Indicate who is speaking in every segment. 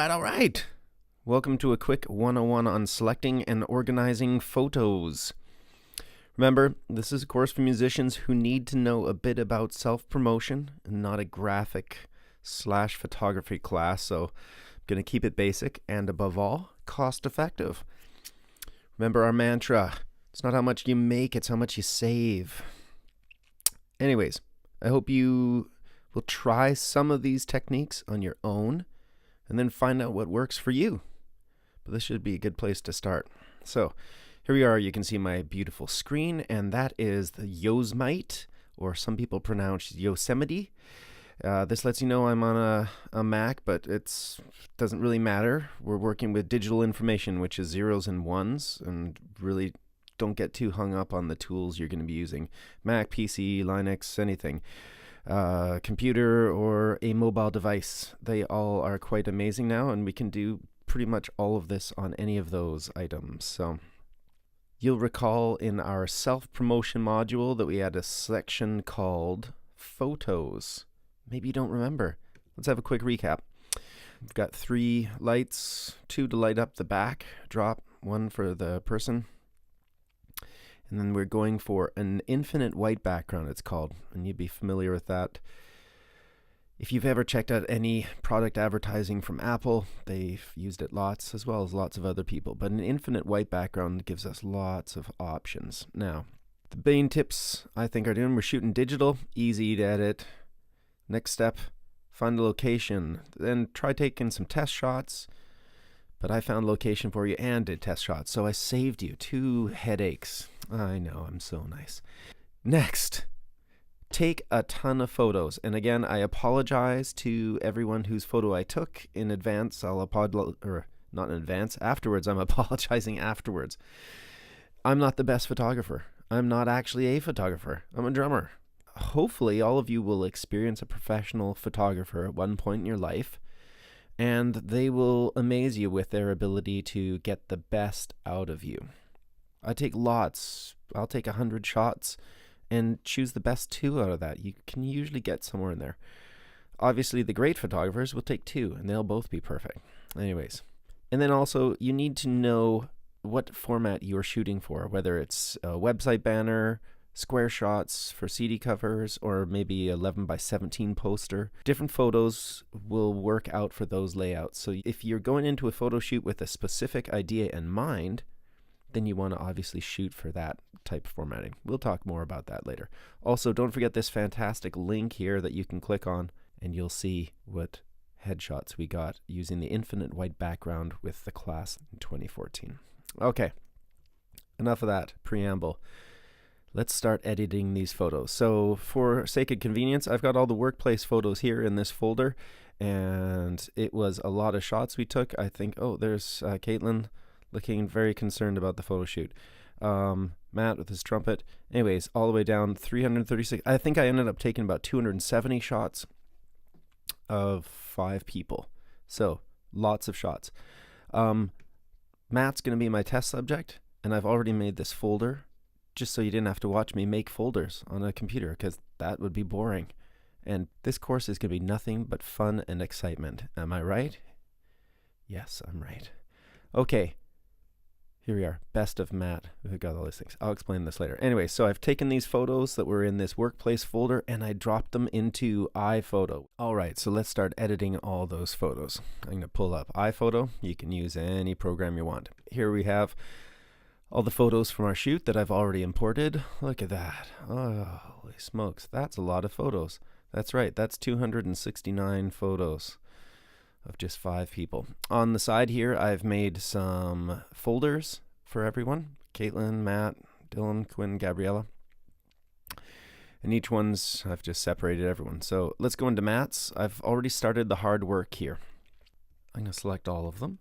Speaker 1: All right. Welcome to a quick 101 on selecting and organizing photos. Remember, this is a course for musicians who need to know a bit about self-promotion and not a graphic/photography class, so I'm going to keep it basic and, above all, cost-effective. Remember our mantra, it's not how much you make, it's how much you save. Anyways, I hope you will try some of these techniques on your own and then find out what works for you. But this should be a good place to start. So here we are. You can see my beautiful screen, and that is the Yosemite, or some people pronounce Yosemite. This lets you know I'm on a Mac, but it doesn't really matter. We're working with digital information, which is zeros and ones, and really don't get too hung up on the tools you're going to be using. Mac, PC, Linux, anything. Computer or a mobile device. They all are quite amazing now, and we can do pretty much all of this on any of those items. So you'll recall in our self-promotion module that we had a section called Photos. Maybe you don't remember. Let's have a quick recap. We've got 3 lights, 2 to light up the back drop, 1 for the person. And then we're going for an infinite white background, it's called, and you'd be familiar with that. If you've ever checked out any product advertising from Apple, they've used it lots, as well as lots of other people. But an infinite white background gives us lots of options. Now, the main tips I think are doing, we're shooting digital, easy to edit. Next step, find a location. Then try taking some test shots. But I found location for you and did test shots, so I saved you 2 headaches. I know, I'm so nice. Next, take a ton of photos. And again, I apologize to everyone whose photo I took in advance. Not in advance, afterwards. I'm apologizing afterwards. I'm not the best photographer. I'm not actually a photographer. I'm a drummer. Hopefully, all of you will experience a professional photographer at one point in your life, and they will amaze you with their ability to get the best out of you. I take lots. I'll take 100 shots and choose the best 2 out of that. You can usually get somewhere in there. Obviously, the great photographers will take 2, and they'll both be perfect. Anyways. And then also, you need to know what format you're shooting for, whether it's a website banner, square shots for CD covers, or maybe 11 by 17 poster. Different photos will work out for those layouts. So if you're going into a photo shoot with a specific idea in mind, then you want to obviously shoot for that type of formatting. We'll talk more about that later. Also, don't forget this fantastic link here that you can click on, and you'll see what headshots we got using the infinite white background with the class in 2014. Okay, enough of that preamble. Let's start editing these photos. So for sake of convenience, I've got all the workplace photos here in this folder, and it was a lot of shots we took. I think, there's Caitlin looking very concerned about the photo shoot. Matt with his trumpet. Anyways, all the way down 336. I think I ended up taking about 270 shots of 5 people. So lots of shots. Matt's going to be my test subject, and I've already made this folder just so you didn't have to watch me make folders on a computer, because that would be boring. And this course is going to be nothing but fun and excitement. Am I right? Yes, I'm right. Okay, here we are. Best of Matt. We've got all these things. I'll explain this later. Anyway, so I've taken these photos that were in this workplace folder, and I dropped them into iPhoto. All right, so let's start editing all those photos. I'm going to pull up iPhoto. You can use any program you want. Here we have all the photos from our shoot that I've already imported. Look at that. Oh, holy smokes. That's a lot of photos. That's right. That's 269 photos of just 5 people. On the side here, I've made some folders for everyone. Caitlin, Matt, Dylan, Quinn, Gabriella. And each one's, I've just separated everyone. So let's go into Matt's. I've already started the hard work here. I'm going to select all of them.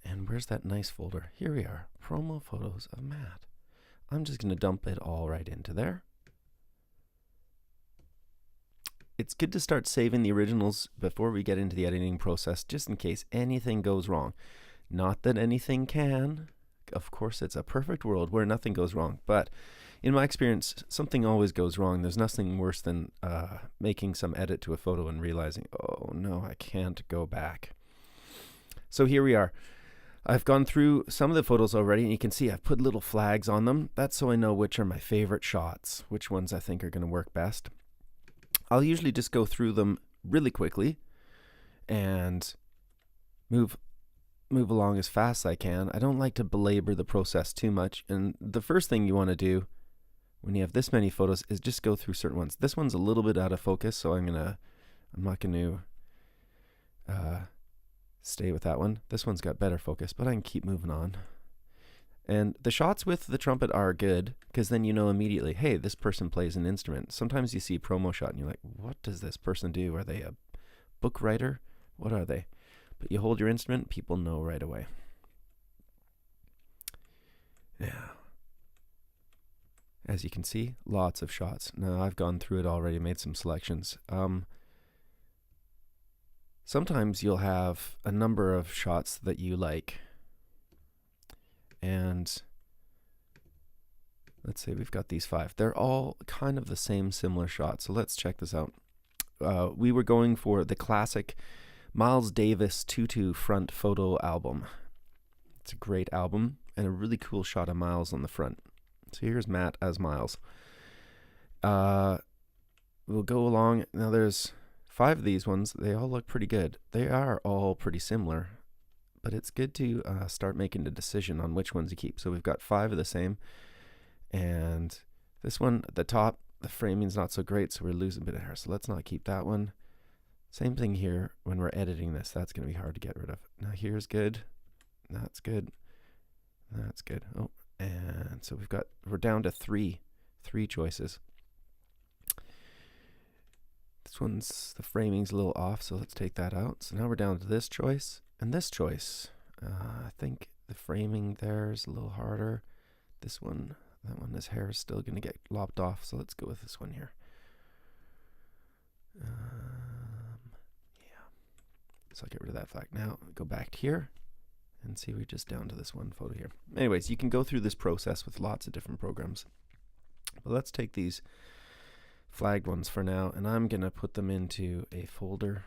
Speaker 1: And where's that nice folder? Here we are. Promo photos of Matt. I'm just going to dump it all right into there. It's good to start saving the originals before we get into the editing process, just in case anything goes wrong. Not that anything can. Of course, it's a perfect world where nothing goes wrong. But in my experience, something always goes wrong. There's nothing worse than making some edit to a photo and realizing, oh no, I can't go back. So here we are. I've gone through some of the photos already, and you can see I've put little flags on them. That's so I know which are my favorite shots, which ones I think are going to work best. I'll usually just go through them really quickly and move along as fast as I can. I don't like to belabor the process too much. And the first thing you want to do when you have this many photos is just go through certain ones. This one's a little bit out of focus, so I'm not going to stay with that one. This one's got better focus, but I can keep moving on. And the shots with the trumpet are good because then you know immediately, hey, this person plays an instrument. Sometimes you see a promo shot and you're like, what does this person do? Are they a book writer? What are they? But you hold your instrument, people know right away. Now, as you can see, lots of shots. Now, I've gone through it already, made some selections. Sometimes you'll have a number of shots that you like. And let's say we've got these 5. They're all kind of the same similar shots. So let's check this out. We were going for the classic Miles Davis Tutu front photo album. It's a great album and a really cool shot of Miles on the front. So here's Matt as Miles. We'll go along. Now there's 5 of these ones. They all look pretty good. They are all pretty similar. But it's good to start making a decision on which ones you keep. So we've got 5 of the same. And this one at the top, the framing's not so great, so we're losing a bit of hair. So let's not keep that one. Same thing here when we're editing this. That's going to be hard to get rid of. Now here's good. That's good. That's good. Oh, and so we're down to 3 choices. This one's, the framing's a little off, so let's take that out. So now we're down to this choice. And this choice, I think the framing there is a little harder. This one, that one, this hair is still going to get lopped off, so let's go with this one here. Yeah. So I'll get rid of that flag. Now go back here and see we're just down to this one photo here. Anyways, you can go through this process with lots of different programs. But let's take these flagged ones for now, and I'm going to put them into a folder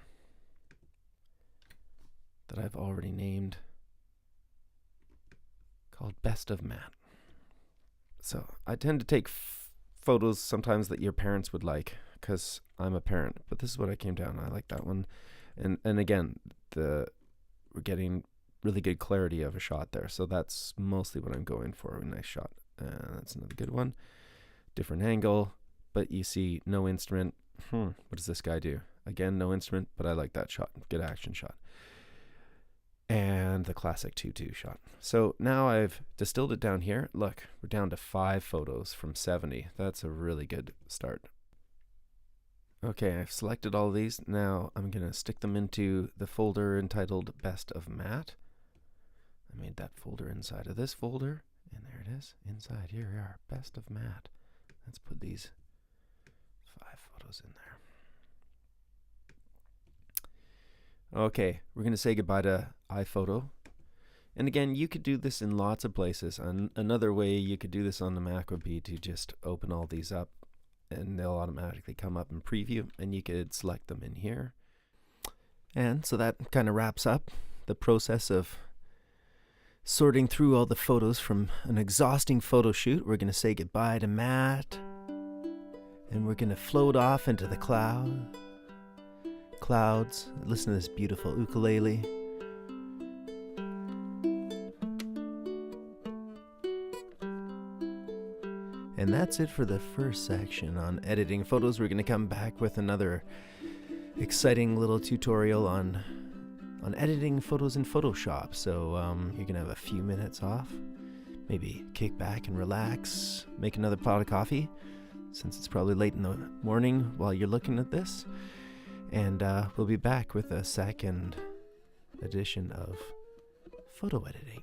Speaker 1: that I've already named called Best of Matt. So I tend to take photos sometimes that your parents would like because I'm a parent, but this is what I came down. I like that one. And again, we're getting really good clarity of a shot there. So that's mostly what I'm going for, a nice shot. That's another good one. Different angle, but you see no instrument. What does this guy do? Again, no instrument, but I like that shot. Good action shot. And the classic 2-2 shot. So now I've distilled it down here. Look, we're down to 5 photos from 70. That's a really good start. Okay, I've selected all these. Now I'm going to stick them into the folder entitled Best of Matt. I made that folder inside of this folder. And there it is. Inside here we are. Best of Matt. Let's put these 5 photos in there. Okay, we're going to say goodbye to iPhoto. And again, you could do this in lots of places. Another way you could do this on the Mac would be to just open all these up and they'll automatically come up in preview and you could select them in here. And so that kind of wraps up the process of sorting through all the photos from an exhausting photo shoot. We're going to say goodbye to Matt and we're going to float off into the clouds, listen to this beautiful ukulele. And that's it for the first section on editing photos. We're going to come back with another exciting little tutorial on editing photos in Photoshop. So you're going to have a few minutes off, maybe kick back and relax, make another pot of coffee, since it's probably late in the morning while you're looking at this. And we'll be back with a second edition of photo editing.